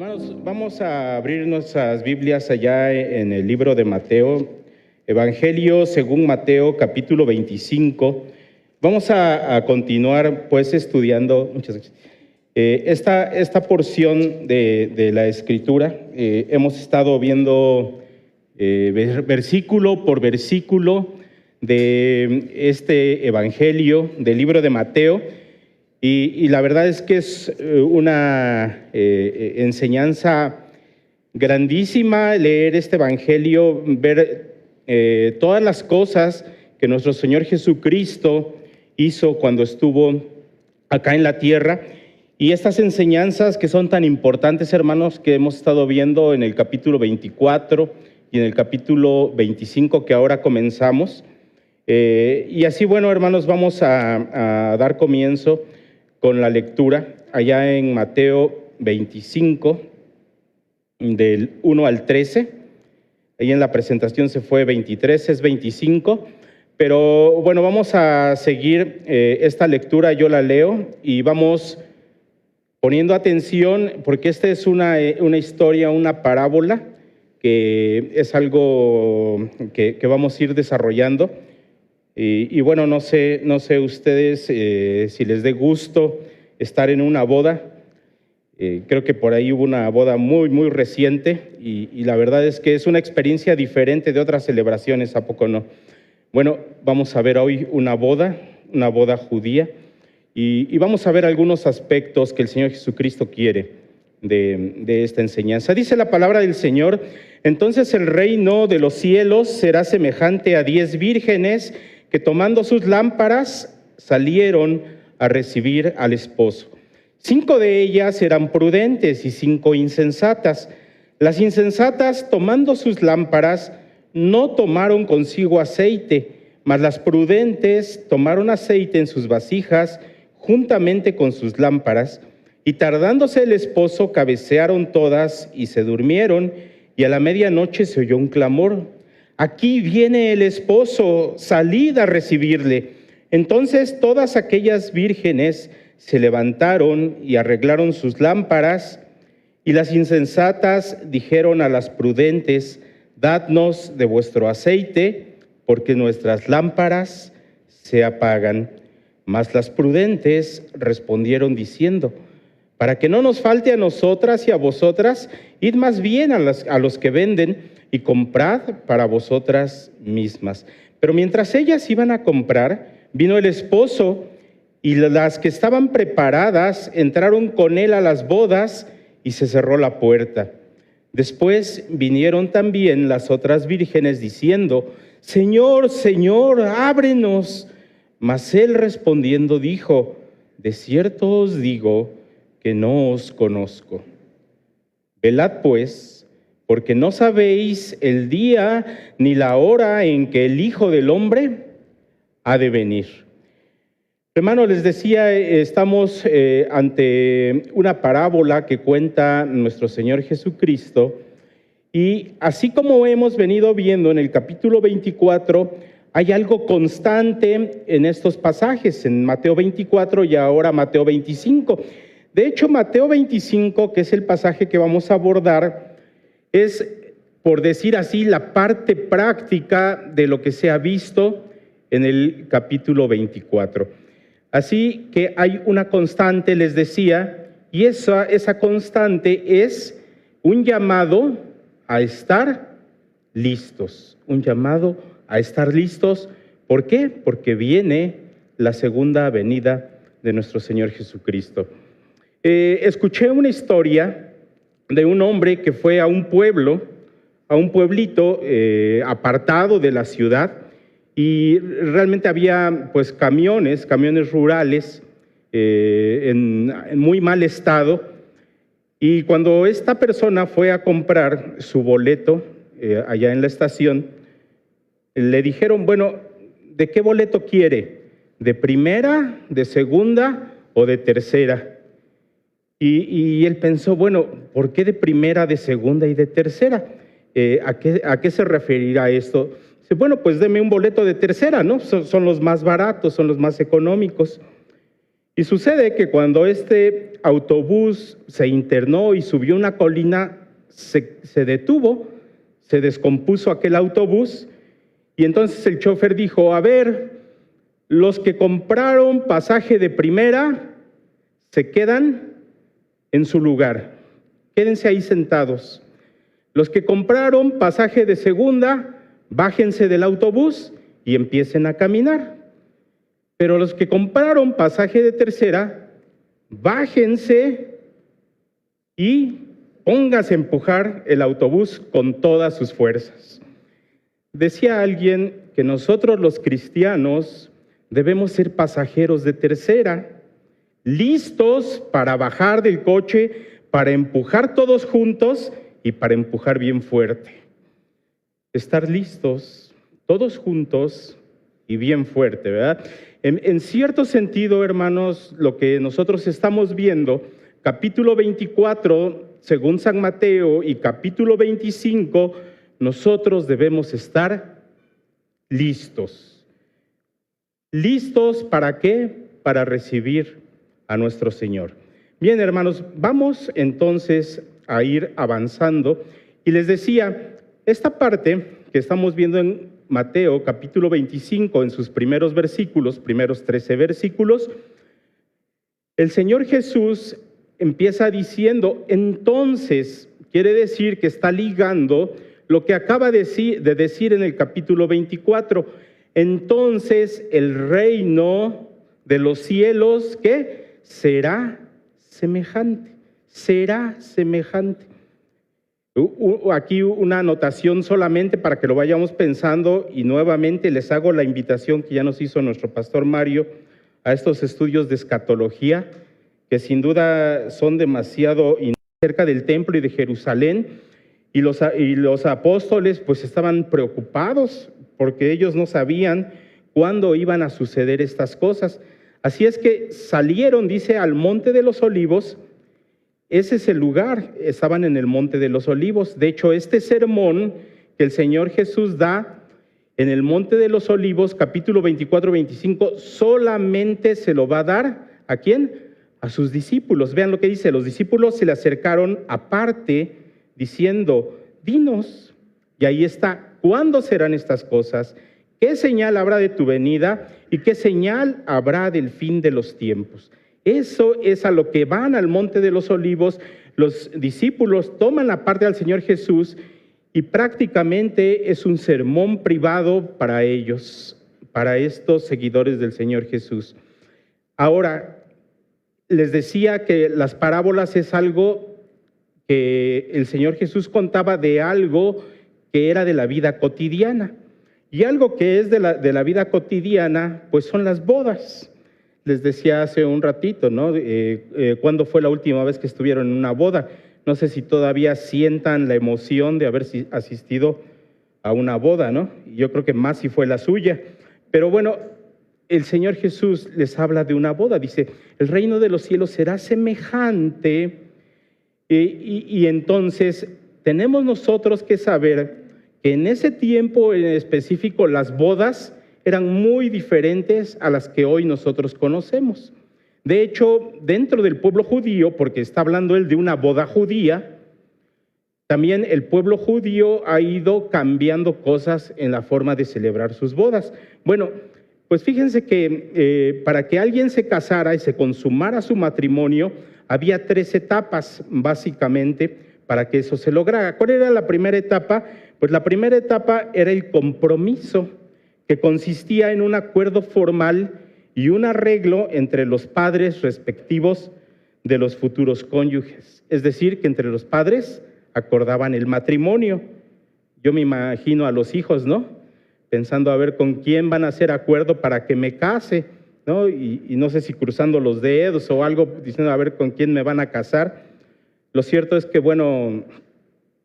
Hermanos, vamos a abrir nuestras Biblias allá en el libro de Mateo, Evangelio según Mateo, capítulo 25. Vamos a continuar pues estudiando esta porción de la Escritura. Hemos estado viendo versículo por versículo de este Evangelio del libro de Mateo. Y la verdad es que es una enseñanza grandísima leer este Evangelio, ver todas las cosas que nuestro Señor Jesucristo hizo cuando estuvo acá en la tierra. Y estas enseñanzas que son tan importantes, hermanos, que hemos estado viendo en el capítulo 24 y en el capítulo 25 que ahora comenzamos. Y así, bueno, hermanos, vamos a dar comienzo con la lectura allá en Mateo 25, del 1 al 13. Ahí en la presentación se fue 23, es 25. Pero bueno, vamos a seguir esta lectura, yo la leo y vamos poniendo atención porque esta es una historia, una parábola, que es algo que vamos a ir desarrollando. Y bueno, no sé ustedes si les dé gusto estar en una boda. Creo que por ahí hubo una boda muy reciente y la verdad es que es una experiencia diferente de otras celebraciones, ¿a poco no? Bueno, vamos a ver hoy una boda judía y vamos a ver algunos aspectos que el Señor Jesucristo quiere de esta enseñanza. Dice la palabra del Señor: entonces el reino de los cielos será semejante a 10 vírgenes que tomando sus lámparas salieron a recibir al esposo. 5 de ellas eran prudentes y 5 insensatas. Las insensatas, tomando sus lámparas, no tomaron consigo aceite, mas las prudentes tomaron aceite en sus vasijas juntamente con sus lámparas. Y tardándose el esposo, cabecearon todas y se durmieron, y a la medianoche se oyó un clamor: aquí viene el esposo, salid a recibirle. Entonces todas aquellas vírgenes se levantaron y arreglaron sus lámparas, y las insensatas dijeron a las prudentes: dadnos de vuestro aceite, porque nuestras lámparas se apagan. Mas las prudentes respondieron diciendo: para que no nos falte a nosotras y a vosotras, id más bien a los que venden y comprad para vosotras mismas. Pero mientras ellas iban a comprar, vino el esposo, y las que estaban preparadas entraron con él a las bodas, y se cerró la puerta. Después vinieron también las otras vírgenes diciendo: Señor, Señor, ábrenos. Mas él respondiendo dijo: de cierto os digo que no os conozco. Velad pues, porque no sabéis el día ni la hora en que el Hijo del Hombre ha de venir. Hermano, les decía, estamos ante una parábola que cuenta nuestro Señor Jesucristo, y así como hemos venido viendo en el capítulo 24, hay algo constante en estos pasajes, en Mateo 24 y ahora Mateo 25. De hecho, Mateo 25, que es el pasaje que vamos a abordar, es, por decir así, la parte práctica de lo que se ha visto en el capítulo 24. Así que hay una constante, les decía, y esa constante es un llamado a estar listos. Un llamado a estar listos. ¿Por qué? Porque viene la segunda venida de nuestro Señor Jesucristo. Escuché una historia de un hombre que fue a un pueblito apartado de la ciudad, y realmente había pues camiones rurales en muy mal estado, y cuando esta persona fue a comprar su boleto allá en la estación, le dijeron: bueno, ¿de qué boleto quiere? ¿De primera, de segunda o de tercera? Y él pensó: bueno, ¿por qué de primera, de segunda y de tercera? ¿A qué se referirá esto? Dice: bueno, pues deme un boleto de tercera, ¿no? Son los más baratos, son los más económicos. Y sucede que cuando este autobús se internó y subió una colina, se detuvo, se descompuso aquel autobús y entonces el chofer dijo, a ver, los que compraron pasaje de primera se quedan en su lugar, quédense ahí sentados. Los que compraron pasaje de segunda, bájense del autobús y empiecen a caminar. Pero los que compraron pasaje de tercera, bájense y póngase a empujar el autobús con todas sus fuerzas. Decía alguien que nosotros los cristianos debemos ser pasajeros de tercera, listos para bajar del coche, para empujar todos juntos y para empujar bien fuerte. Estar listos, todos juntos y bien fuerte, ¿verdad? En cierto sentido, hermanos, lo que nosotros estamos viendo, capítulo 24, según San Mateo, y capítulo 25, nosotros debemos estar listos. ¿Listos para qué? Para recibir a nuestro Señor. Bien, hermanos, vamos entonces a ir avanzando. Y les decía, esta parte que estamos viendo en Mateo, capítulo 25, en sus primeros versículos, primeros 13 versículos, el Señor Jesús empieza diciendo, entonces, quiere decir que está ligando lo que acaba de decir en el capítulo 24. Entonces, el reino de los cielos, ¿qué? Será semejante, será semejante. Aquí una anotación solamente para que lo vayamos pensando y nuevamente les hago la invitación que ya nos hizo nuestro pastor Mario a estos estudios de escatología que sin duda son demasiado cerca del templo y de Jerusalén y los apóstoles pues estaban preocupados porque ellos no sabían cuándo iban a suceder estas cosas. Así es que salieron, dice, al Monte de los Olivos. Ese es el lugar, estaban en el Monte de los Olivos. De hecho, este sermón que el Señor Jesús da en el Monte de los Olivos, capítulo 24-25, solamente se lo va a dar, ¿a quién? A sus discípulos. Vean lo que dice, los discípulos se le acercaron aparte diciendo, dinos, y ahí está, ¿cuándo serán estas cosas? ¿Qué señal habrá de tu venida? ¿Y qué señal habrá del fin de los tiempos? Eso es a lo que van al Monte de los Olivos. Los discípulos toman la parte del Señor Jesús y prácticamente es un sermón privado para ellos, para estos seguidores del Señor Jesús. Ahora, les decía que las parábolas es algo que el Señor Jesús contaba de algo que era de la vida cotidiana. Y algo que es de la vida cotidiana, pues son las bodas. Les decía hace un ratito, ¿no? ¿Cuándo fue la última vez que estuvieron en una boda? No sé si todavía sientan la emoción de haber asistido a una boda, ¿no? Yo creo que más si fue la suya. Pero bueno, el Señor Jesús les habla de una boda. Dice, el reino de los cielos será semejante. Y entonces tenemos nosotros que saber que en ese tiempo en específico las bodas eran muy diferentes a las que hoy nosotros conocemos. De hecho, dentro del pueblo judío, porque está hablando él de una boda judía, también el pueblo judío ha ido cambiando cosas en la forma de celebrar sus bodas. Bueno, pues fíjense que para que alguien se casara y se consumara su matrimonio, había 3 etapas básicamente para que eso se lograra. ¿Cuál era la primera etapa? Pues la primera etapa era el compromiso, que consistía en un acuerdo formal y un arreglo entre los padres respectivos de los futuros cónyuges. Es decir, que entre los padres acordaban el matrimonio. Yo me imagino a los hijos, ¿no? Pensando a ver con quién van a hacer acuerdo para que me case, ¿no? Y no sé si cruzando los dedos o algo, diciendo a ver con quién me van a casar. Lo cierto es que, bueno,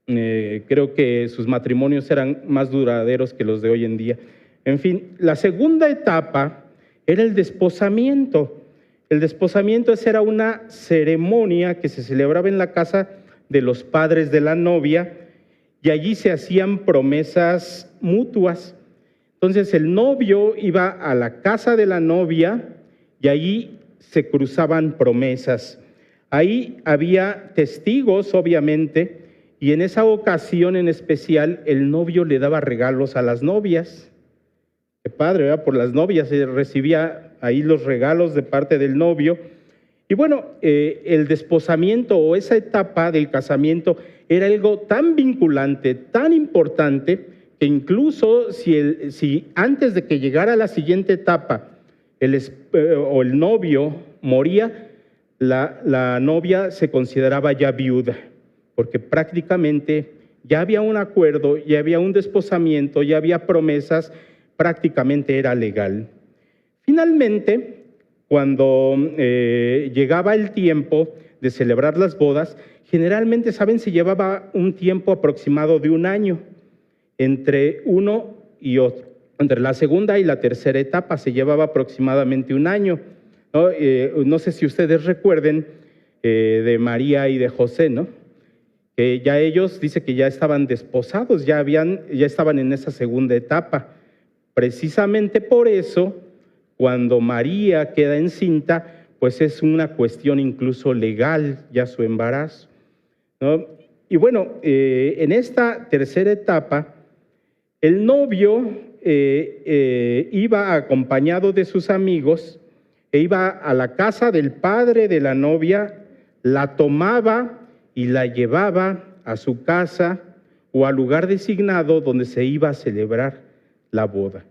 creo que sus matrimonios eran más duraderos que los de hoy en día. En fin, la segunda etapa era el desposamiento. El desposamiento era una ceremonia que se celebraba en la casa de los padres de la novia y allí se hacían promesas mutuas. Entonces el novio iba a la casa de la novia y allí se cruzaban promesas. Ahí había testigos, obviamente, y en esa ocasión en especial el novio le daba regalos a las novias. Qué padre, ¿verdad? Por las novias recibía ahí los regalos de parte del novio. Y bueno, el desposamiento o esa etapa del casamiento era algo tan vinculante, tan importante, que incluso si antes de que llegara la siguiente etapa el novio moría, la novia se consideraba ya viuda, porque prácticamente ya había un acuerdo, ya había un desposamiento, ya había promesas, prácticamente era legal. Finalmente, cuando llegaba el tiempo de celebrar las bodas, generalmente, ¿saben? Se llevaba un tiempo aproximado de un año entre uno y otro. Entre la segunda y la tercera etapa se llevaba aproximadamente un año. No sé si ustedes recuerden de María y de José, ¿no? Que ya ellos, dice que ya estaban desposados, ya estaban en esa segunda etapa. Precisamente por eso, cuando María queda encinta, pues es una cuestión incluso legal ya su embarazo, ¿no? Y bueno, en esta tercera etapa, el novio iba acompañado de sus amigos e iba a la casa del padre de la novia, la tomaba y la llevaba a su casa o al lugar designado donde se iba a celebrar la boda.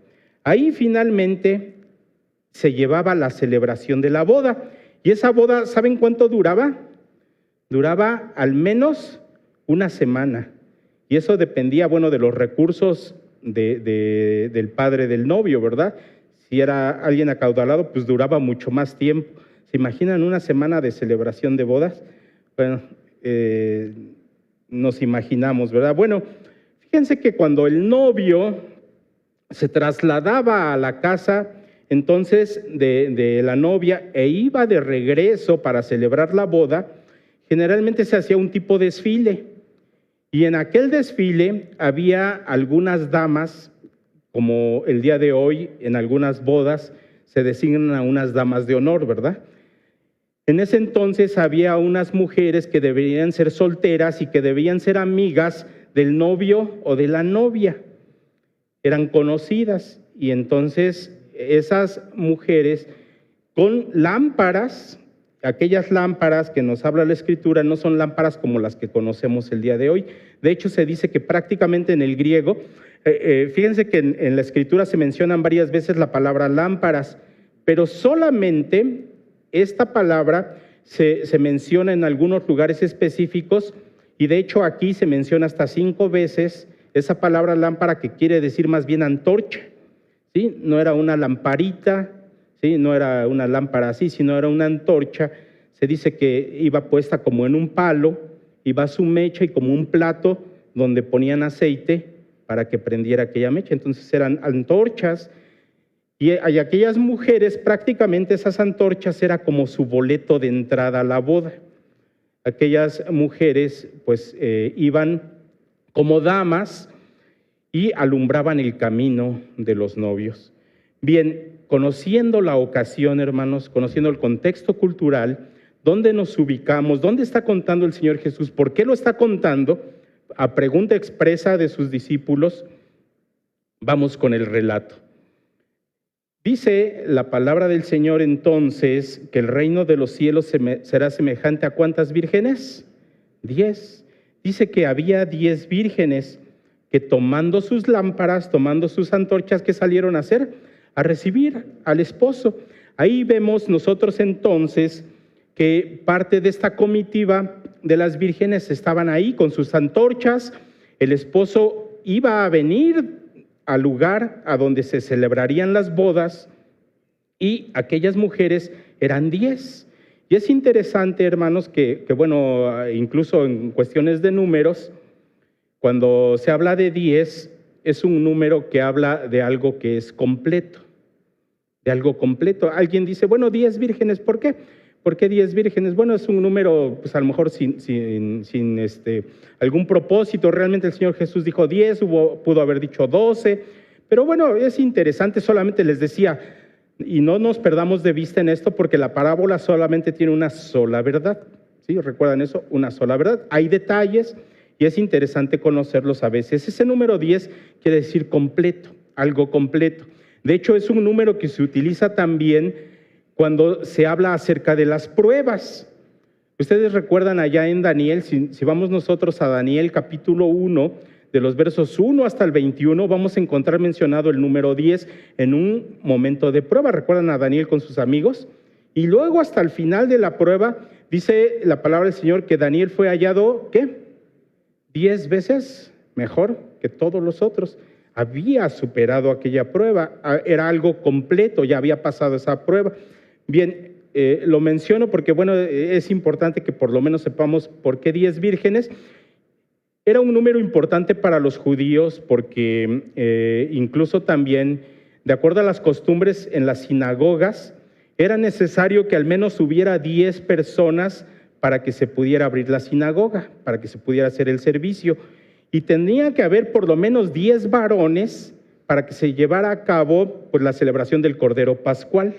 Ahí finalmente se llevaba la celebración de la boda. Y esa boda, ¿saben cuánto duraba? Duraba al menos una semana. Y eso dependía, bueno, de los recursos del padre del novio, ¿verdad? Si era alguien acaudalado, pues duraba mucho más tiempo. ¿Se imaginan una semana de celebración de bodas? Bueno, nos imaginamos, ¿verdad? Bueno, fíjense que cuando el novio se trasladaba a la casa entonces de la novia e iba de regreso para celebrar la boda, generalmente se hacía un tipo de desfile. Y en aquel desfile había algunas damas, como el día de hoy en algunas bodas se designan a unas damas de honor, ¿verdad? En ese entonces había unas mujeres que deberían ser solteras y que debían ser amigas del novio o de la novia. Eran conocidas y entonces esas mujeres con lámparas, aquellas lámparas que nos habla la Escritura no son lámparas como las que conocemos el día de hoy. De hecho, se dice que prácticamente en el griego, fíjense que en la Escritura se mencionan varias veces la palabra lámparas, pero solamente esta palabra se menciona en algunos lugares específicos y de hecho aquí se menciona hasta 5 veces esa palabra lámpara, que quiere decir más bien antorcha, ¿sí? No era una lamparita, ¿sí? No era una lámpara así, sino era una antorcha. Se dice que iba puesta como en un palo, iba su mecha y como un plato donde ponían aceite para que prendiera aquella mecha. Entonces eran antorchas y aquellas mujeres, prácticamente esas antorchas era como su boleto de entrada a la boda. Aquellas mujeres pues iban como damas y alumbraban el camino de los novios. Bien, conociendo la ocasión, hermanos, conociendo el contexto cultural, dónde nos ubicamos, dónde está contando el Señor Jesús, por qué lo está contando, a pregunta expresa de sus discípulos, vamos con el relato. Dice la palabra del Señor entonces que el reino de los cielos será semejante a ¿cuántas vírgenes? 10. Dice que había 10 vírgenes que tomando sus lámparas, tomando sus antorchas, ¿qué salieron a hacer? A recibir al esposo. Ahí vemos nosotros entonces que parte de esta comitiva de las vírgenes estaban ahí con sus antorchas. El esposo iba a venir al lugar a donde se celebrarían las bodas y aquellas mujeres eran 10. Y es interesante, hermanos, que bueno, incluso en cuestiones de números, cuando se habla de 10, es un número que habla de algo que es completo, de algo completo. Alguien dice, bueno, 10 vírgenes, ¿por qué? ¿Por qué 10 vírgenes? Bueno, es un número, pues a lo mejor sin algún propósito. Realmente el Señor Jesús dijo 10, pudo haber dicho 12, pero bueno, es interesante, solamente les decía, y no nos perdamos de vista en esto porque la parábola solamente tiene una sola verdad, ¿Sí? ¿Recuerdan eso? Una sola verdad. Hay detalles y es interesante conocerlos a veces. Ese número 10 quiere decir completo, algo completo. De hecho, es un número que se utiliza también cuando se habla acerca de las pruebas. Ustedes recuerdan allá en Daniel, si vamos nosotros a Daniel capítulo 1, de los versos 1 hasta el 21, vamos a encontrar mencionado el número 10 en un momento de prueba. ¿Recuerdan a Daniel con sus amigos? Y luego hasta el final de la prueba, dice la palabra del Señor que Daniel fue hallado, ¿qué? 10 veces mejor que todos los otros. Había superado aquella prueba, era algo completo, ya había pasado esa prueba. Bien, lo menciono porque, bueno, es importante que por lo menos sepamos por qué 10 vírgenes. Era un número importante para los judíos porque incluso también, de acuerdo a las costumbres en las sinagogas, era necesario que al menos hubiera 10 personas para que se pudiera abrir la sinagoga, para que se pudiera hacer el servicio. Y tenía que haber por lo menos 10 varones para que se llevara a cabo pues, la celebración del Cordero Pascual.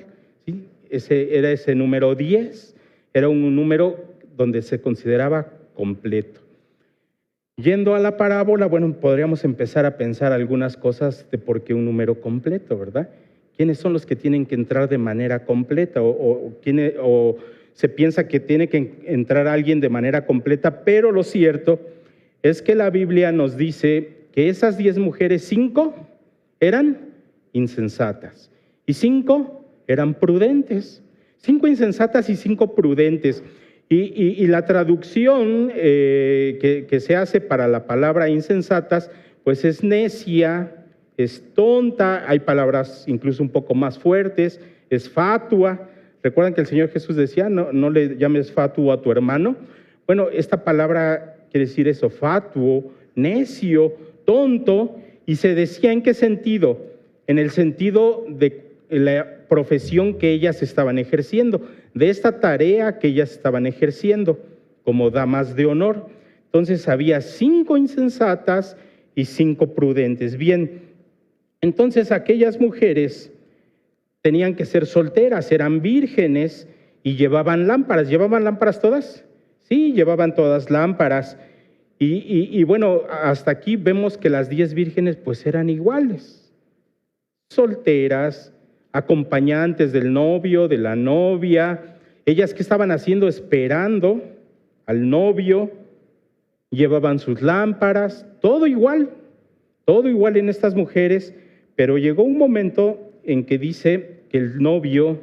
¿Sí? Era ese número 10, era un número donde se consideraba completo. Yendo a la parábola, bueno, podríamos empezar a pensar algunas cosas de por qué un número completo, ¿verdad? ¿Quiénes son los que tienen que entrar de manera completa? O se piensa que tiene que entrar alguien de manera completa, pero lo cierto es que la Biblia nos dice que esas 10 mujeres, 5 eran insensatas y 5 eran prudentes. 5 insensatas y 5 prudentes. Y la traducción que se hace para la palabra insensatas, pues es necia, es tonta, hay palabras incluso un poco más fuertes, es fatua. ¿Recuerdan que el Señor Jesús decía, no le llames fatuo a tu hermano? Bueno, esta palabra quiere decir eso, fatuo, necio, tonto, y se decía ¿en qué sentido? En el sentido de la profesión que ellas estaban ejerciendo, de esta tarea que ellas estaban ejerciendo como damas de honor. Entonces había 5 insensatas y 5 prudentes. Bien, entonces aquellas mujeres tenían que ser solteras, eran vírgenes y llevaban lámparas. ¿Llevaban lámparas todas? Sí, llevaban todas lámparas. Y bueno, hasta aquí vemos que las 10 vírgenes pues eran iguales, solteras, acompañantes del novio, de la novia. Ellas, ¿qué estaban haciendo? Esperando al novio, llevaban sus lámparas, todo igual en estas mujeres, pero llegó un momento en que dice que el novio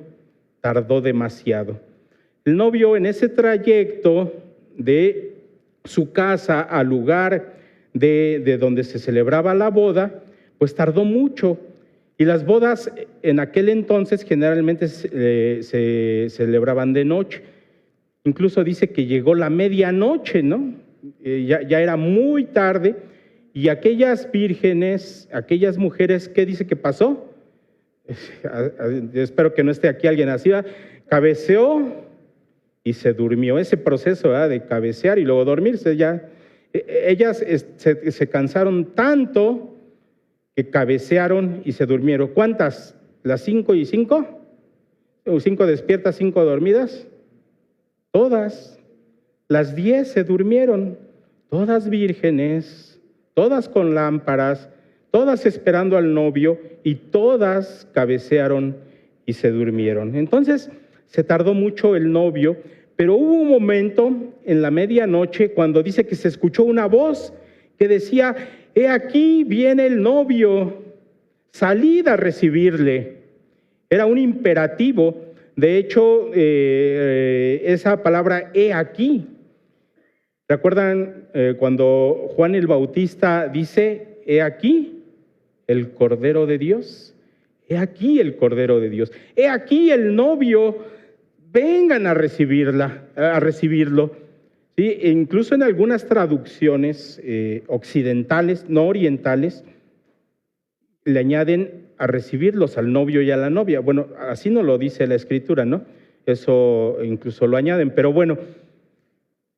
tardó demasiado. El novio en ese trayecto de su casa al lugar de donde se celebraba la boda, pues tardó mucho. Y las bodas en aquel entonces generalmente se celebraban de noche. Incluso dice que llegó la medianoche, ¿no? Ya era muy tarde. Y aquellas vírgenes, aquellas mujeres, ¿qué dice que pasó? Espero que no esté aquí alguien así, ¿verdad? Cabeceó y se durmió. Ese proceso, ¿verdad?, de cabecear y luego dormirse, ya. Ellas se cansaron tanto que cabecearon y se durmieron. ¿Cuántas? ¿Las 5 y 5? ¿O 5 despiertas, 5 dormidas? Todas. Las 10 se durmieron, todas vírgenes, todas con lámparas, todas esperando al novio y todas cabecearon y se durmieron. Entonces se tardó mucho el novio, pero hubo un momento en la medianoche cuando dice que se escuchó una voz que decía: he aquí viene el novio, salid a recibirle. Era un imperativo. De hecho, esa palabra he aquí, ¿recuerdan cuando Juan el Bautista dice he aquí el Cordero de Dios? He aquí el Cordero de Dios. He aquí el novio, vengan a recibirlo. Sí, e incluso en algunas traducciones occidentales, no orientales, le añaden a recibirlos al novio y a la novia. Bueno, así no lo dice la Escritura, ¿no? Eso incluso lo añaden, pero bueno,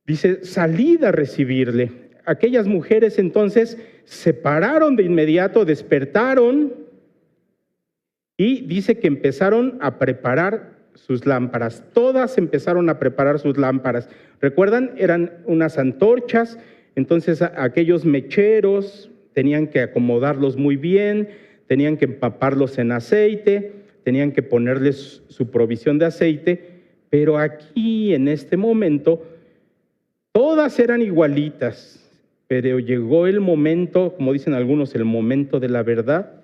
dice, salid a recibirle. Aquellas mujeres entonces se pararon de inmediato, despertaron y dice que empezaron a preparar sus lámparas. Todas empezaron a preparar sus lámparas. ¿Recuerdan? Eran unas antorchas, entonces aquellos mecheros tenían que acomodarlos muy bien, tenían que empaparlos en aceite, tenían que ponerles su provisión de aceite, pero aquí en este momento todas eran igualitas, pero llegó el momento, como dicen algunos, el momento de la verdad.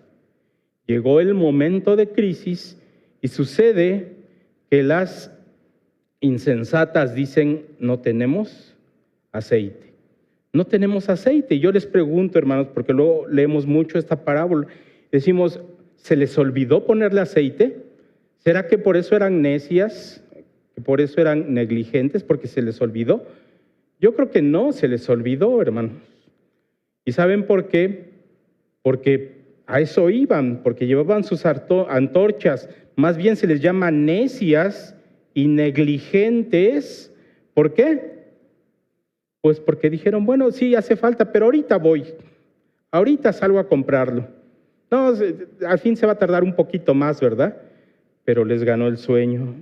Llegó el momento de crisis y sucede que las insensatas dicen, no tenemos aceite. No tenemos aceite. Yo les pregunto, hermanos, porque luego leemos mucho esta parábola, decimos, ¿se les olvidó ponerle aceite? ¿Será que por eso eran necias? ¿Que por eso eran negligentes? ¿Porque se les olvidó? Yo creo que no se les olvidó, hermanos. ¿Y saben por qué? Porque a eso iban, porque llevaban sus antorchas. Más bien se les llama necias y negligentes. ¿Por qué? Pues porque dijeron, bueno, sí, hace falta, pero ahorita voy. Ahorita salgo a comprarlo. No, al fin se va a tardar un poquito más, ¿verdad? Pero les ganó el sueño.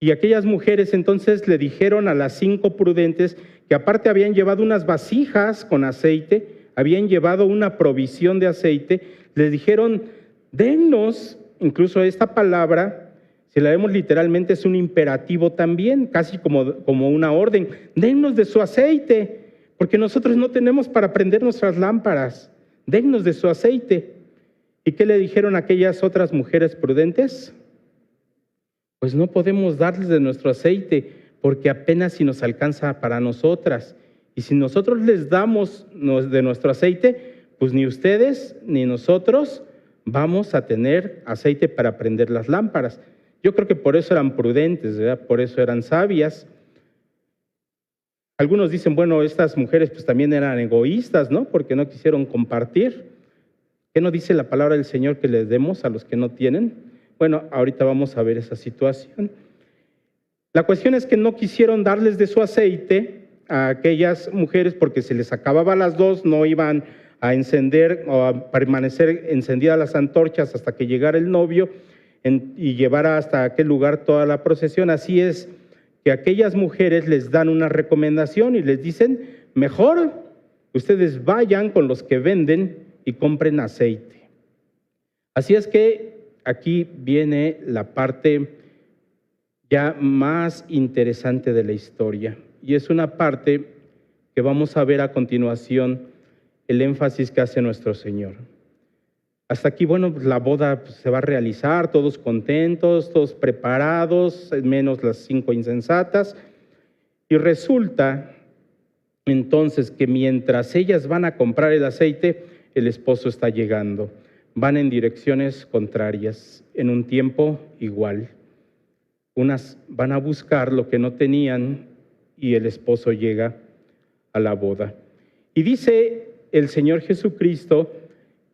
Y aquellas mujeres entonces le dijeron a las 5 prudentes que aparte habían llevado unas vasijas con aceite, habían llevado una provisión de aceite, les dijeron, dennos, incluso esta palabra, si la vemos literalmente es un imperativo también, casi como una orden, dennos de su aceite, porque nosotros no tenemos para prender nuestras lámparas, dennos de su aceite. ¿Y qué le dijeron aquellas otras mujeres prudentes? Pues no podemos darles de nuestro aceite, porque apenas si nos alcanza para nosotras. Y si nosotros les damos de nuestro aceite, pues ni ustedes ni nosotros vamos a tener aceite para prender las lámparas. Yo creo que por eso eran prudentes, ¿verdad? Por eso eran sabias. Algunos dicen, bueno, estas mujeres pues también eran egoístas, ¿no? Porque no quisieron compartir. ¿Qué no dice la palabra del Señor que les demos a los que no tienen? Bueno, ahorita vamos a ver esa situación. La cuestión es que no quisieron darles de su aceite a aquellas mujeres porque se les acababa a las 2, no iban a encender o a permanecer encendidas las antorchas hasta que llegara el novio y llevara hasta aquel lugar toda la procesión. Así es que aquellas mujeres les dan una recomendación y les dicen, mejor ustedes vayan con los que venden y compren aceite. Así es que aquí viene la parte ya más interesante de la historia, y es una parte que vamos a ver a continuación, el énfasis que hace nuestro Señor. Hasta aquí, bueno, pues la boda se va a realizar, todos contentos, todos preparados, menos las 5 insensatas, y resulta entonces que mientras ellas van a comprar el aceite, el esposo está llegando. Van en direcciones contrarias, en un tiempo igual. Unas van a buscar lo que no tenían y el esposo llega a la boda. Y dice el Señor Jesucristo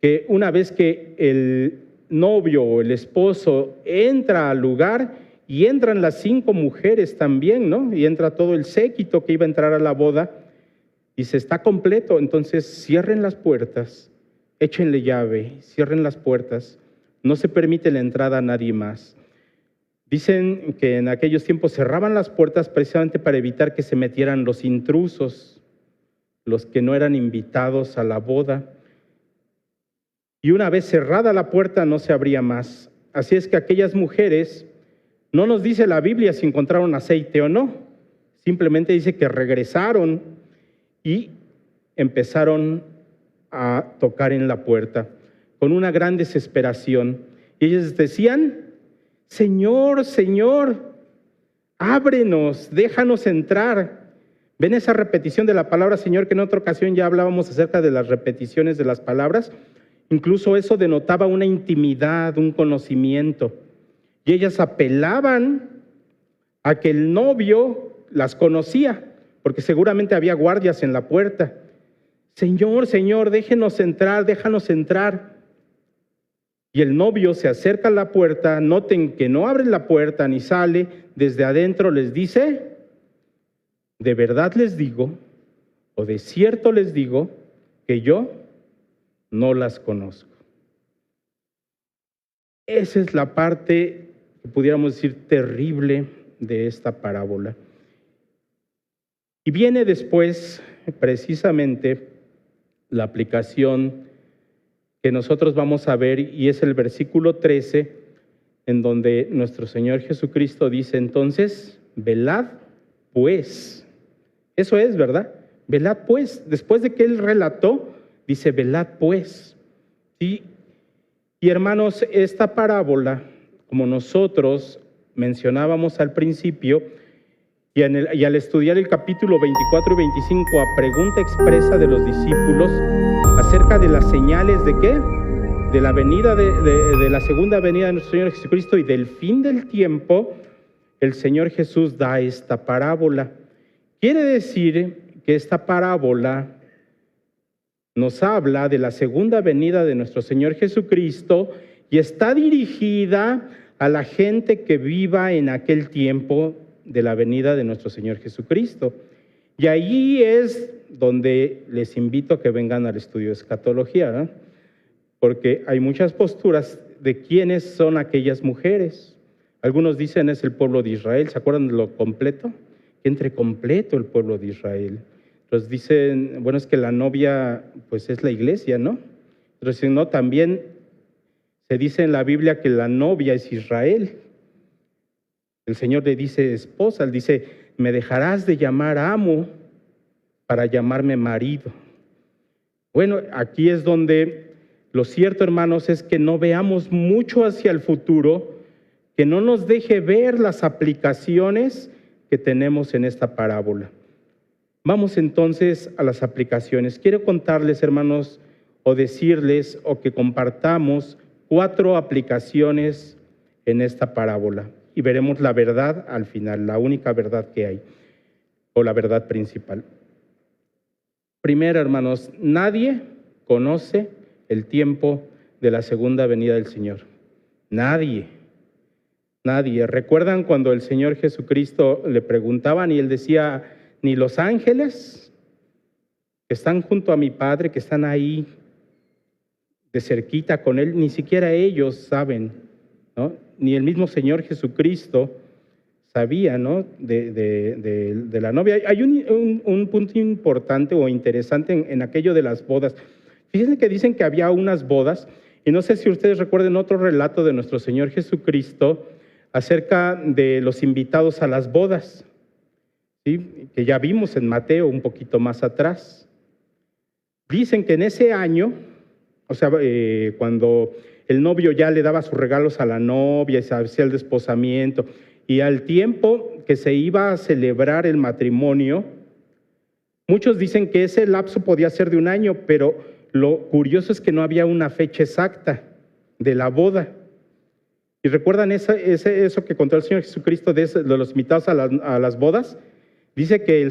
que una vez que el novio o el esposo entra al lugar y entran las 5 mujeres también, ¿no? Y entra todo el séquito que iba a entrar a la boda y se está completo, entonces cierren las puertas, échenle llave, cierren las puertas, no se permite la entrada a nadie más. Dicen que en aquellos tiempos cerraban las puertas precisamente para evitar que se metieran los intrusos, los que no eran invitados a la boda. Y una vez cerrada la puerta no se abría más. Así es que aquellas mujeres, no nos dice la Biblia si encontraron aceite o no, simplemente dice que regresaron y empezaron a tocar en la puerta con una gran desesperación. Y ellas decían, Señor, Señor, ábrenos, déjanos entrar. ¿Ven esa repetición de la palabra Señor que en otra ocasión ya hablábamos acerca de las repeticiones de las palabras? Incluso eso denotaba una intimidad, un conocimiento. Y ellas apelaban a que el novio las conocía, porque seguramente había guardias en la puerta. Señor, Señor, déjanos entrar. Y el novio se acerca a la puerta, noten que no abre la puerta ni sale, desde adentro les dice, de verdad les digo, o de cierto les digo, que yo no las conozco. Esa es la parte que pudiéramos decir terrible de esta parábola. Y viene después precisamente la aplicación que nosotros vamos a ver, y es el versículo 13, en donde nuestro Señor Jesucristo dice: entonces, velad pues. Eso es, ¿verdad? Velad pues. Después de que Él relató, dice: velad pues. ¿Sí? Y hermanos, esta parábola, como nosotros mencionábamos al principio, y al estudiar el capítulo 24 y 25 a pregunta expresa de los discípulos acerca de las señales de ¿qué? De la venida de la segunda venida de nuestro Señor Jesucristo y del fin del tiempo, el Señor Jesús da esta parábola. Quiere decir que esta parábola nos habla de la segunda venida de nuestro Señor Jesucristo y está dirigida a la gente que viva en aquel tiempo de la venida de nuestro Señor Jesucristo. Y ahí es donde les invito a que vengan al estudio de escatología, ¿no? Porque hay muchas posturas de quiénes son aquellas mujeres. Algunos dicen es el pueblo de Israel. ¿Se acuerdan de lo completo? Que entre completo el pueblo de Israel. Otros dicen, bueno, es que la novia pues es la iglesia, ¿no? Otros dicen, no, también se dice en la Biblia que la novia es Israel. El Señor le dice esposa, él dice: me dejarás de llamar amo para llamarme marido. Bueno, aquí es donde lo cierto, hermanos, es que no veamos mucho hacia el futuro, que no nos deje ver las aplicaciones que tenemos en esta parábola. Vamos entonces a las aplicaciones. Quiero contarles, hermanos, o decirles, o que compartamos 4 aplicaciones en esta parábola. Y veremos la verdad al final, la única verdad que hay, o la verdad principal. Primero, hermanos, nadie conoce el tiempo de la segunda venida del Señor. Nadie. ¿Recuerdan cuando el Señor Jesucristo le preguntaban y Él decía: ni los ángeles que están junto a mi Padre, que están ahí de cerquita con Él, ni siquiera ellos saben, ¿no? Ni el mismo Señor Jesucristo sabía, ¿no? de la novia. Hay un punto importante o interesante en aquello de las bodas. Fíjense que dicen que había unas bodas, y no sé si ustedes recuerden otro relato de nuestro Señor Jesucristo acerca de los invitados a las bodas, ¿sí? Que ya vimos en Mateo un poquito más atrás. Dicen que en ese año, o sea, cuando el novio ya le daba sus regalos a la novia y se hacía el desposamiento, y al tiempo que se iba a celebrar el matrimonio, muchos dicen que ese lapso podía ser de 1 año, pero lo curioso es que no había una fecha exacta de la boda. ¿Y recuerdan eso que contó el Señor Jesucristo de los invitados a las bodas? Dice que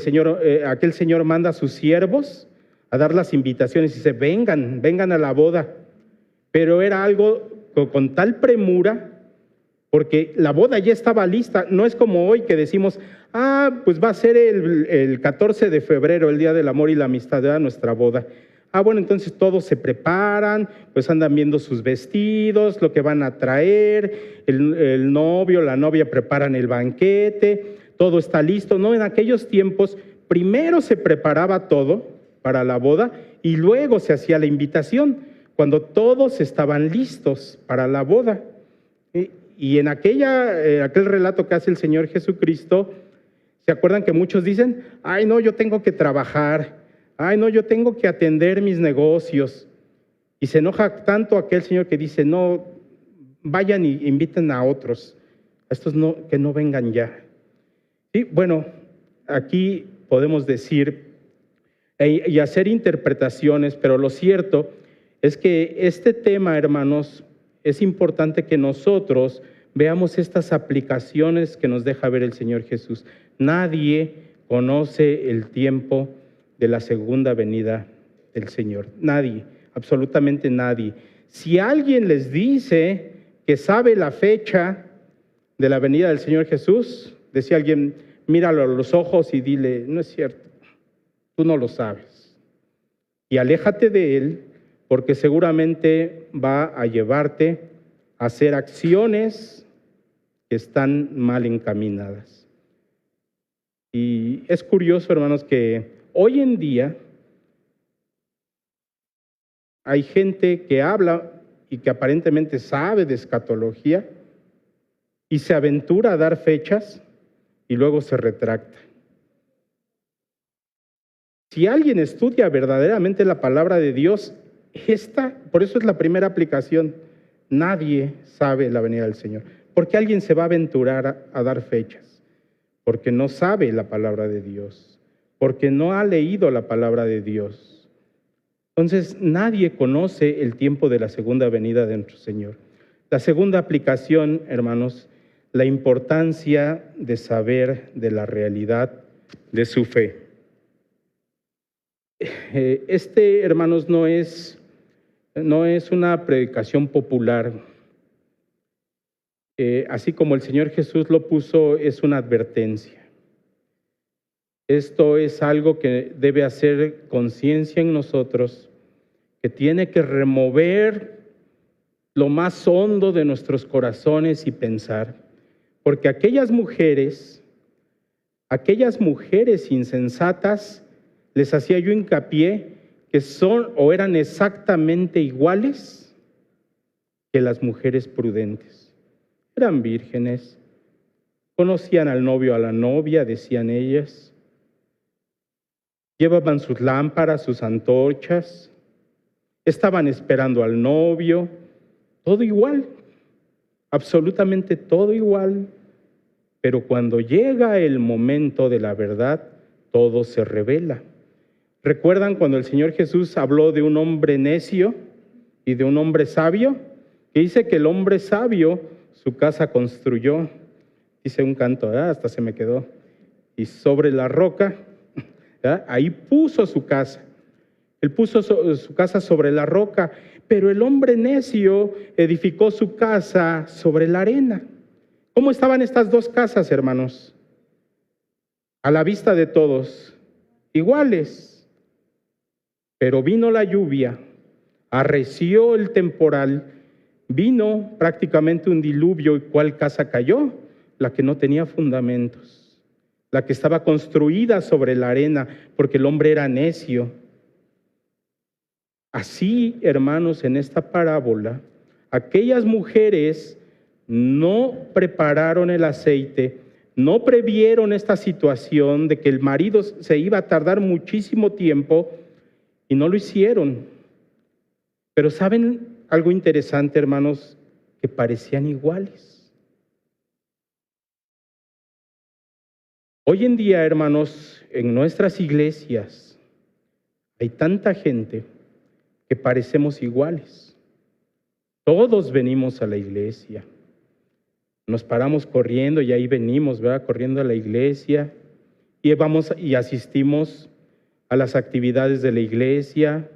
aquel Señor manda a sus siervos a dar las invitaciones y dice: vengan a la boda. Pero era algo con tal premura, porque la boda ya estaba lista. No es como hoy que decimos: pues va a ser el 14 de febrero, el Día del Amor y la Amistad, de nuestra boda. Bueno, entonces todos se preparan, pues andan viendo sus vestidos, lo que van a traer, el novio, la novia preparan el banquete, todo está listo. No, en aquellos tiempos primero se preparaba todo para la boda y luego se hacía la invitación, cuando todos estaban listos para la boda. Y en aquel relato que hace el Señor Jesucristo, ¿se acuerdan que muchos dicen: ay, no, yo tengo que trabajar, ay, no, yo tengo que atender mis negocios? Y se enoja tanto aquel Señor que dice: no, vayan y inviten a otros, a estos que no vengan ya. Sí, bueno, aquí podemos decir y hacer interpretaciones, pero lo cierto es que este tema, hermanos, es importante que nosotros veamos estas aplicaciones que nos deja ver el Señor Jesús. Nadie conoce el tiempo de la segunda venida del Señor. Nadie, absolutamente nadie. Si alguien les dice que sabe la fecha de la venida del Señor Jesús, decía alguien: míralo a los ojos y dile: no es cierto, tú no lo sabes. Y aléjate de él, porque seguramente va a llevarte a hacer acciones que están mal encaminadas. Y es curioso, hermanos, que hoy en día hay gente que habla y que aparentemente sabe de escatología y se aventura a dar fechas y luego se retracta. Si alguien estudia verdaderamente la palabra de Dios, por eso es la primera aplicación. Nadie sabe la venida del Señor. ¿Por qué alguien se va a aventurar a dar fechas? Porque no sabe la palabra de Dios, porque no ha leído la palabra de Dios. Entonces, nadie conoce el tiempo de la segunda venida de nuestro Señor. La segunda aplicación, hermanos, la importancia de saber de la realidad de su fe. Hermanos, no es una predicación popular. Así como el Señor Jesús lo puso, es una advertencia. Esto es algo que debe hacer conciencia en nosotros, que tiene que remover lo más hondo de nuestros corazones y pensar. Porque aquellas mujeres insensatas, les hacía yo hincapié que son o eran exactamente iguales que las mujeres prudentes. Eran vírgenes, conocían al novio, a la novia, decían ellas, llevaban sus lámparas, sus antorchas, estaban esperando al novio, todo igual, absolutamente todo igual, pero cuando llega el momento de la verdad, todo se revela. ¿Recuerdan cuando el Señor Jesús habló de un hombre necio y de un hombre sabio? Que dice que el hombre sabio su casa construyó, dice un canto, hasta se me quedó, y sobre la roca, ahí puso su casa. Él puso su casa sobre la roca, pero el hombre necio edificó su casa sobre la arena. ¿Cómo estaban estas dos casas, hermanos? A la vista de todos, iguales. Pero vino la lluvia, arreció el temporal, vino prácticamente un diluvio. ¿Y cuál casa cayó? La que no tenía fundamentos, la que estaba construida sobre la arena, porque el hombre era necio. Así, hermanos, en esta parábola, aquellas mujeres no prepararon el aceite, no previeron esta situación de que el marido se iba a tardar muchísimo tiempo y no lo hicieron. Pero ¿saben algo interesante, hermanos? Que parecían iguales. Hoy en día, hermanos, en nuestras iglesias hay tanta gente que parecemos iguales. Todos venimos a la iglesia. Nos paramos corriendo y ahí venimos, ¿verdad? Corriendo a la iglesia y vamos y asistimos a las actividades de la iglesia.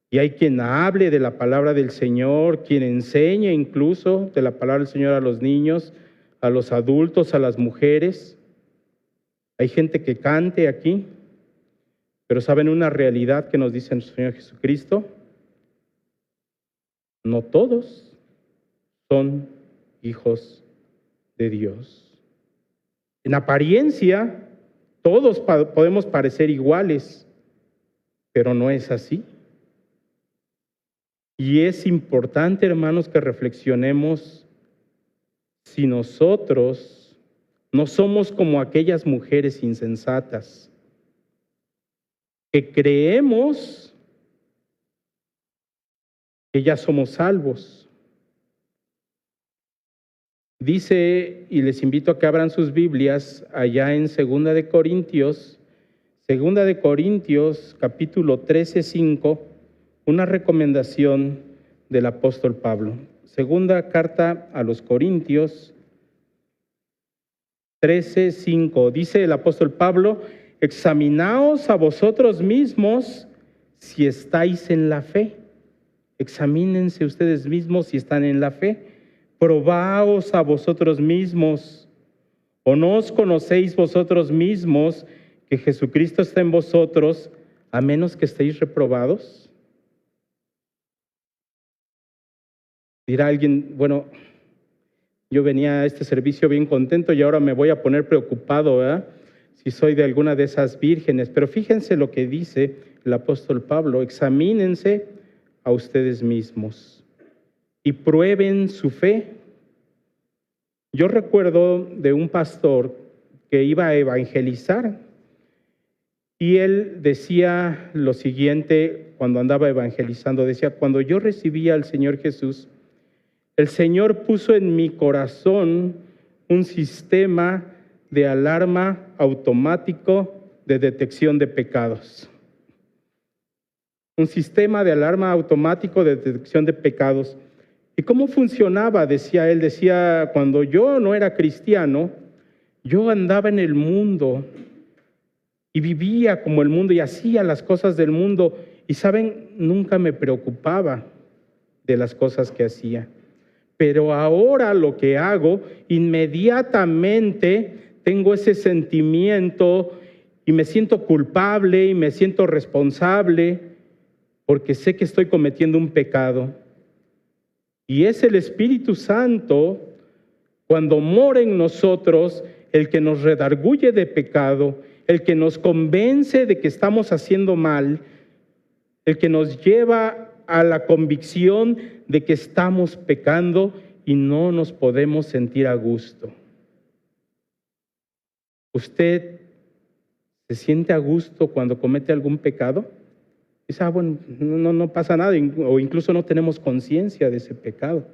Y hay quien hable de la palabra del Señor, quien enseñe incluso de la palabra del Señor a los niños, a los adultos, a las mujeres. Hay gente que cante aquí, pero ¿saben una realidad que nos dice el Señor Jesucristo? No todos son hijos de Dios. En apariencia, todos podemos parecer iguales, pero no es así. Y es importante, hermanos, que reflexionemos si nosotros no somos como aquellas mujeres insensatas que creemos que ya somos salvos. Dice, y les invito a que abran sus Biblias allá en 2 de Corintios capítulo 13:5, una recomendación del apóstol Pablo. Segunda carta a los Corintios 13:5, dice el apóstol Pablo: examinaos a vosotros mismos si estáis en la fe. Examínense ustedes mismos si están en la fe. Probaos a vosotros mismos. ¿O no os conocéis vosotros mismos que Jesucristo está en vosotros, a menos que estéis reprobados? Dirá alguien, bueno, Yo venía a este servicio bien contento y ahora me voy a poner preocupado, ¿verdad? Si soy de alguna de esas vírgenes. Pero fíjense lo que dice el apóstol Pablo: examínense a ustedes mismos y prueben su fe. Yo recuerdo de un pastor que iba a evangelizar y él decía lo siguiente cuando andaba evangelizando. Decía: cuando yo recibí al Señor Jesús, el Señor puso en mi corazón un sistema de alarma automático de detección de pecados. Un sistema de alarma automático de detección de pecados. ¿Y cómo funcionaba? Decía él, cuando yo no era cristiano, yo andaba en el mundo y vivía como el mundo y hacía las cosas del mundo. Y saben, nunca me preocupaba de las cosas que hacía. Pero ahora lo que hago, inmediatamente tengo ese sentimiento y me siento culpable y me siento responsable porque sé que estoy cometiendo un pecado. Y es el Espíritu Santo, cuando mora en nosotros, el que nos redarguye de pecado, el que nos convence de que estamos haciendo mal, el que nos lleva a la convicción de que estamos pecando y no nos podemos sentir a gusto. ¿Usted se siente a gusto cuando comete algún pecado? Dice: bueno, no pasa nada, o incluso no tenemos conciencia de ese pecado.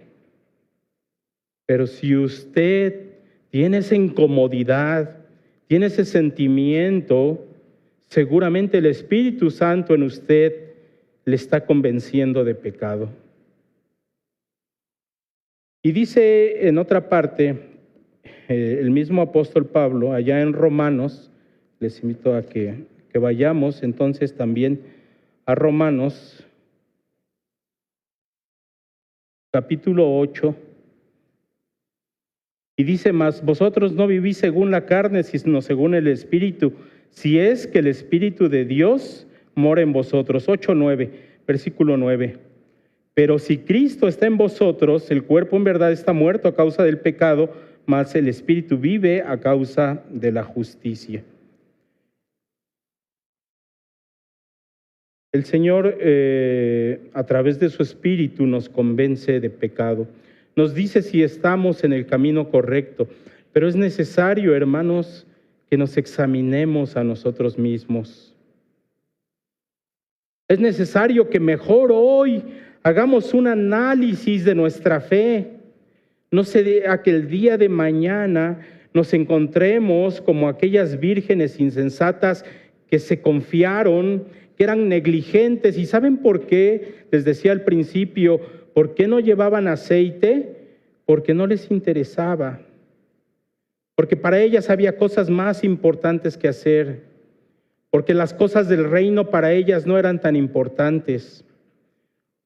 Pero si usted tiene esa incomodidad, tiene ese sentimiento, seguramente el Espíritu Santo en usted le está convenciendo de pecado. Y dice en otra parte, el mismo apóstol Pablo, allá en Romanos, les invito a que vayamos entonces también a Romanos, capítulo 8, y dice: mas vosotros no vivís según la carne, sino según el Espíritu, si es que el Espíritu de Dios mora en vosotros. 8:9, versículo 9. Pero si Cristo está en vosotros, el cuerpo en verdad está muerto a causa del pecado, mas el Espíritu vive a causa de la justicia. El Señor, a través de su Espíritu, nos convence de pecado. Nos dice si estamos en el camino correcto. Pero es necesario, hermanos, que nos examinemos a nosotros mismos. Es necesario que mejor hoy hagamos un análisis de nuestra fe. No sea que el día de mañana nos encontremos como aquellas vírgenes insensatas que se confiaron, que eran negligentes. ¿Y saben por qué? Les decía al principio, ¿por qué no llevaban aceite? Porque no les interesaba. Porque para ellas había cosas más importantes que hacer. Porque las cosas del reino para ellas no eran tan importantes.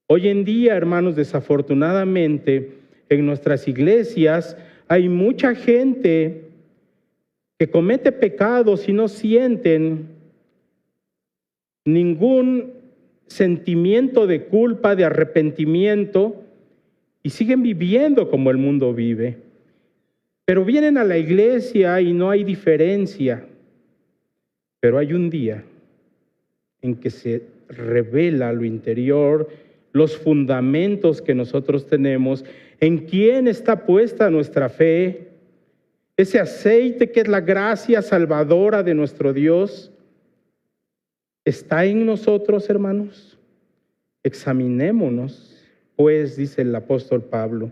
Hoy en día, hermanos, desafortunadamente, en nuestras iglesias hay mucha gente que comete pecados y no sienten ningún sentimiento de culpa, de arrepentimiento, y siguen viviendo como el mundo vive. Pero vienen a la iglesia y no hay diferencia. Pero hay un día en que se revela lo interior, los fundamentos que nosotros tenemos, en quién está puesta nuestra fe, ese aceite que es la gracia salvadora de nuestro Dios. ¿Está en nosotros, hermanos? Examinémonos, pues, dice el apóstol Pablo.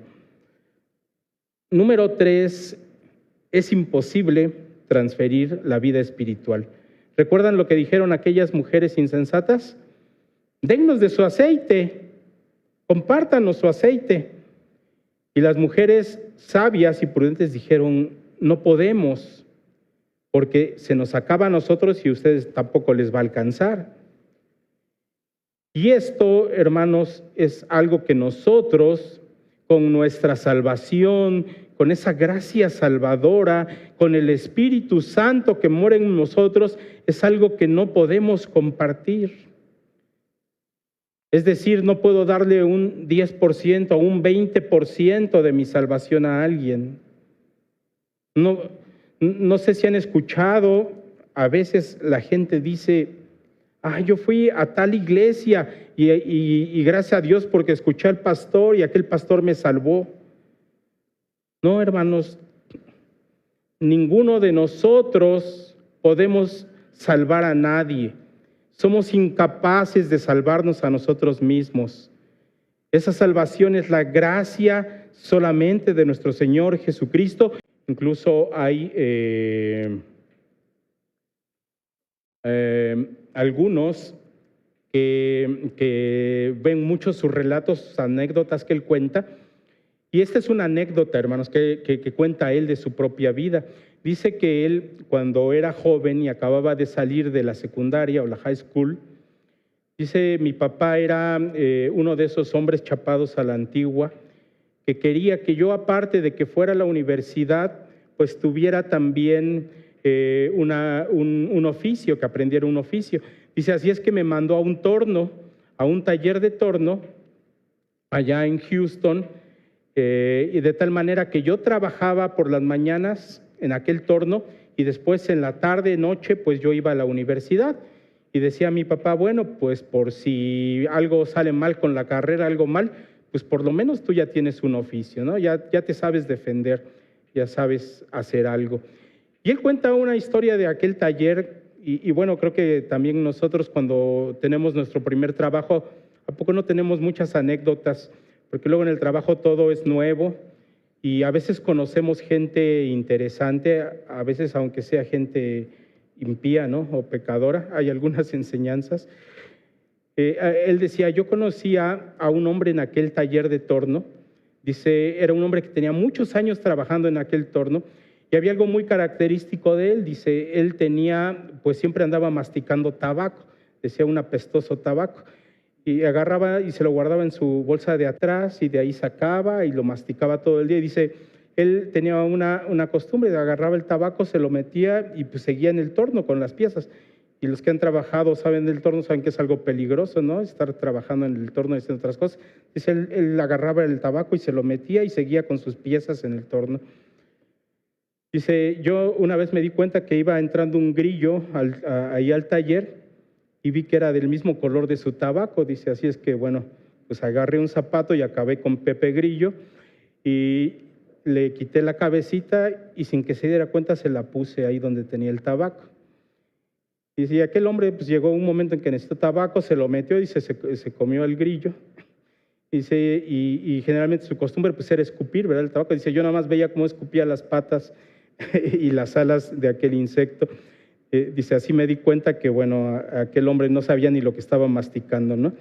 Número 3, es imposible transferir la vida espiritual. ¿Recuerdan lo que dijeron aquellas mujeres insensatas? Dennos de su aceite, compártanos su aceite. Y las mujeres sabias y prudentes dijeron: no podemos, porque se nos acaba a nosotros y a ustedes tampoco les va a alcanzar. Y esto, hermanos, es algo que nosotros, con nuestra salvación, con esa gracia salvadora, con el Espíritu Santo que mora en nosotros, es algo que no podemos compartir. Es decir, no puedo darle un 10% o un 20% de mi salvación a alguien. No sé si han escuchado, a veces la gente dice, yo fui a tal iglesia y gracias a Dios porque escuché al pastor y aquel pastor me salvó. No, hermanos, ninguno de nosotros podemos salvar a nadie. Somos incapaces de salvarnos a nosotros mismos. Esa salvación es la gracia solamente de nuestro Señor Jesucristo. Incluso hay algunos que ven mucho sus relatos, sus anécdotas que él cuenta. Y esta es una anécdota, hermanos, que cuenta él de su propia vida. Dice que él, cuando era joven y acababa de salir de la secundaria o la high school, dice, mi papá era uno de esos hombres chapados a la antigua, que quería que yo, aparte de que fuera a la universidad, pues tuviera también un oficio, que aprendiera un oficio. Dice, así es que me mandó a un torno, a un taller de torno, allá en Houston, y de tal manera que yo trabajaba por las mañanas en aquel torno y después en la tarde, noche, pues yo iba a la universidad. Y decía mi papá, bueno, pues por si algo sale mal con la carrera, algo mal, pues por lo menos tú ya tienes un oficio, ¿no? Ya te sabes defender, ya sabes hacer algo. Y él cuenta una historia de aquel taller y bueno, creo que también nosotros cuando tenemos nuestro primer trabajo, ¿a poco no tenemos muchas anécdotas? Porque luego en el trabajo todo es nuevo y a veces conocemos gente interesante, a veces aunque sea gente impía, ¿no? O pecadora, hay algunas enseñanzas. Él decía, yo conocía a un hombre en aquel taller de torno, dice, era un hombre que tenía muchos años trabajando en aquel torno y había algo muy característico de él, dice, él tenía, pues siempre andaba masticando tabaco, decía un apestoso tabaco, y agarraba y se lo guardaba en su bolsa de atrás y de ahí sacaba y lo masticaba todo el día. Y dice, él tenía una costumbre de agarraba el tabaco, se lo metía y pues seguía en el torno con las piezas. Y los que han trabajado saben del torno, saben que es algo peligroso, ¿no? Estar trabajando en el torno y haciendo otras cosas. Dice, él agarraba el tabaco y se lo metía y seguía con sus piezas en el torno. Dice, yo una vez me di cuenta que iba entrando un grillo ahí al taller y vi que era del mismo color de su tabaco. Dice, así es que, bueno, pues agarré un zapato y acabé con Pepe Grillo y le quité la cabecita y sin que se diera cuenta se la puse ahí donde tenía el tabaco. Y si aquel hombre pues llegó un momento en que necesitó tabaco, se lo metió y se comió el grillo. Dice, y generalmente su costumbre pues era escupir, ¿verdad? El tabaco. Dice, yo nada más veía cómo escupía las patas y las alas de aquel insecto. Dice, así me di cuenta que, bueno, aquel hombre no sabía ni lo que estaba masticando, ¿no?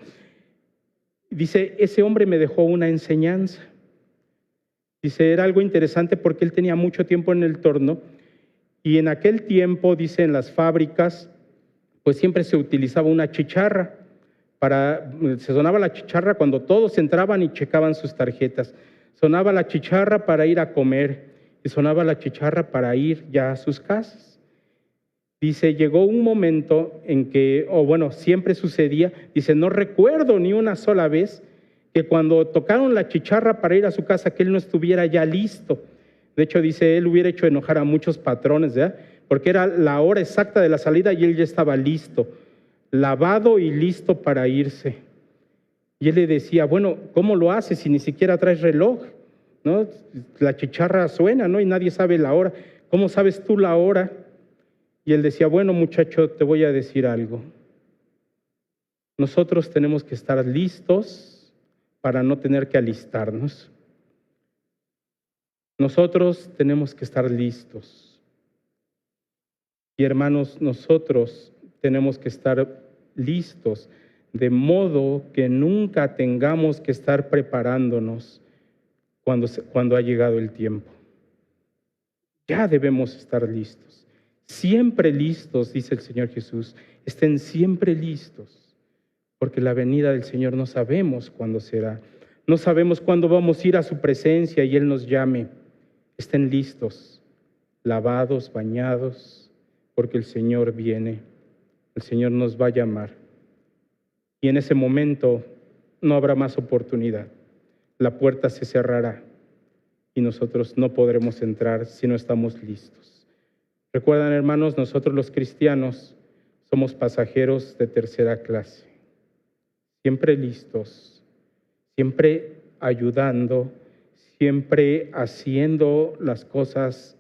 Dice, ese hombre me dejó una enseñanza. Dice, era algo interesante porque él tenía mucho tiempo en el torno y en aquel tiempo, dice, en las fábricas, pues siempre se utilizaba una chicharra. Se sonaba la chicharra cuando todos entraban y checaban sus tarjetas. Sonaba la chicharra para ir a comer y sonaba la chicharra para ir ya a sus casas. Dice, llegó un momento en que, siempre sucedía, dice, no recuerdo ni una sola vez que cuando tocaron la chicharra para ir a su casa, que él no estuviera ya listo. De hecho, dice, él hubiera hecho enojar a muchos patrones, ¿verdad? Porque era la hora exacta de la salida y él ya estaba listo, lavado y listo para irse. Y él le decía, bueno, ¿cómo lo haces si ni siquiera traes reloj? ¿No? La chicharra suena, ¿no? Y nadie sabe la hora. ¿Cómo sabes tú la hora? Y él decía, bueno, muchacho, te voy a decir algo. Nosotros tenemos que estar listos para no tener que alistarnos. Nosotros tenemos que estar listos. Y hermanos, nosotros tenemos que estar listos, de modo que nunca tengamos que estar preparándonos cuando ha llegado el tiempo. Ya debemos estar listos. Siempre listos, dice el Señor Jesús. Estén siempre listos, porque la venida del Señor no sabemos cuándo será. No sabemos cuándo vamos a ir a su presencia y Él nos llame. Estén listos, lavados, bañados, porque el Señor viene. El Señor nos va a llamar. Y en ese momento no habrá más oportunidad. La puerta se cerrará y nosotros no podremos entrar si no estamos listos. Recuerdan, hermanos, nosotros los cristianos somos pasajeros de tercera clase, siempre listos, siempre ayudando, siempre haciendo las cosas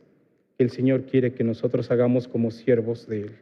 que el Señor quiere que nosotros hagamos como siervos de Él.